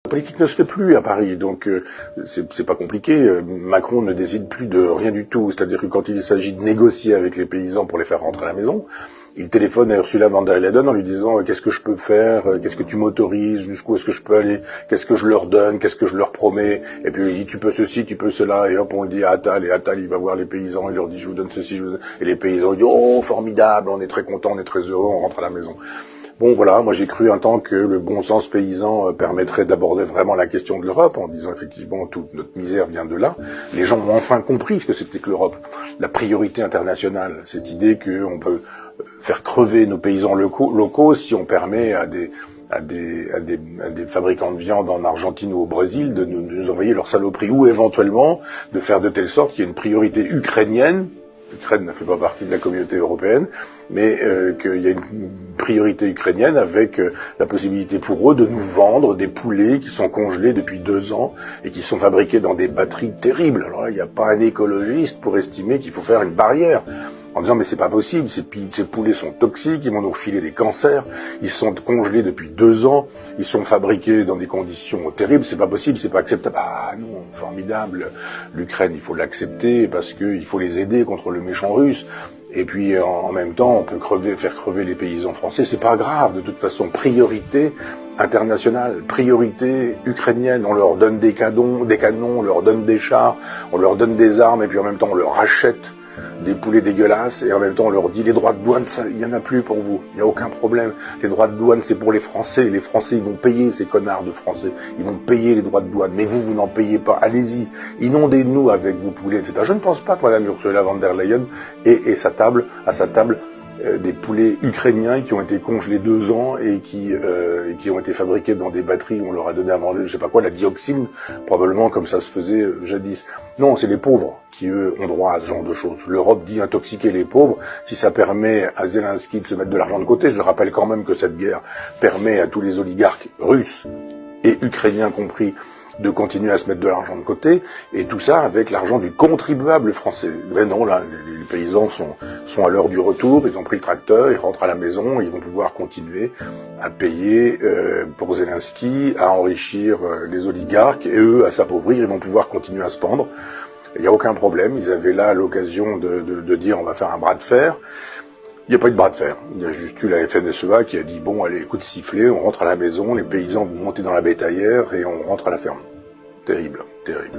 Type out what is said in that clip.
La politique ne se fait plus à Paris, donc c'est pas compliqué. Macron ne décide plus de rien du tout. C'est-à-dire que quand il s'agit de négocier avec les paysans pour les faire rentrer à la maison, il téléphone à Ursula von der Leyen en lui disant qu'est-ce que je peux faire, qu'est-ce que tu m'autorises, jusqu'où est-ce que je peux aller, qu'est-ce que je leur donne, qu'est-ce que je leur promets. Et puis il dit tu peux ceci, tu peux cela, et hop on le dit à Attal, et Attal il va voir les paysans, il leur dit je vous donne ceci, je vous donne... Et les paysans ils disent oh formidable, on est très content, on est très heureux, on rentre à la maison. Bon voilà, moi j'ai cru un temps que le bon sens paysan permettrait d'aborder vraiment la question de l'Europe en disant effectivement toute notre misère vient de là. Les gens ont enfin compris ce que c'était que l'Europe, la priorité internationale, cette idée qu'on peut faire crever nos paysans locaux si on permet à des fabricants de viande en Argentine ou au Brésil de nous envoyer leurs saloperies ou éventuellement de faire de telle sorte qu'il y ait une priorité ukrainienne. L'Ukraine ne fait pas partie de la communauté européenne, mais qu'il y a une priorité ukrainienne avec la possibilité pour eux de nous vendre des poulets qui sont congelés depuis 2 ans et qui sont fabriqués dans des batteries terribles. Alors là, il n'y a pas un écologiste pour estimer qu'il faut faire une barrière en disant mais c'est pas possible, ces poulets sont toxiques, ils vont nous filer des cancers, ils sont congelés depuis 2 ans, ils sont fabriqués dans des conditions terribles, c'est pas possible, c'est pas acceptable. Ah non, formidable, l'Ukraine il faut l'accepter parce qu'il faut les aider contre le méchant russe. Et puis en même temps on peut faire crever les paysans français, c'est pas grave, de toute façon, priorité internationale, priorité ukrainienne, on leur donne des canons, on leur donne des chars, on leur donne des armes et puis en même temps on leur achète des poulets dégueulasses, et en même temps on leur dit les droits de douane, ça, il y en a plus pour vous, il n'y a aucun problème, les droits de douane c'est pour les Français ils vont payer, ces connards de Français, ils vont payer les droits de douane, mais vous n'en payez pas, allez-y, inondez-nous avec vos poulets, etc. Je ne pense pas que Madame Ursula von der Leyen ait à sa table des poulets ukrainiens qui ont été congelés 2 ans et qui ont été fabriqués dans des batteries, on leur a donné à manger, je sais pas quoi, la dioxine, probablement comme ça se faisait jadis. Non, c'est les pauvres qui, eux, ont droit à ce genre de choses. L'Europe dit intoxiquer les pauvres, si ça permet à Zelensky de se mettre de l'argent de côté. Je rappelle quand même que cette guerre permet à tous les oligarques russes et ukrainiens compris de continuer à se mettre de l'argent de côté, et tout ça avec l'argent du contribuable français. Mais non, là, les paysans sont à l'heure du retour, ils ont pris le tracteur, ils rentrent à la maison, ils vont pouvoir continuer à payer pour Zelensky, à enrichir les oligarques, et eux à s'appauvrir, ils vont pouvoir continuer à se pendre. Il n'y a aucun problème, ils avaient là l'occasion de dire on va faire un bras de fer. Il n'y a pas eu de bras de fer. Il y a juste eu la FNSEA qui a dit bon allez, coup de sifflet, on rentre à la maison, les paysans vont monter dans la bétaillère et on rentre à la ferme. Terrible, terrible.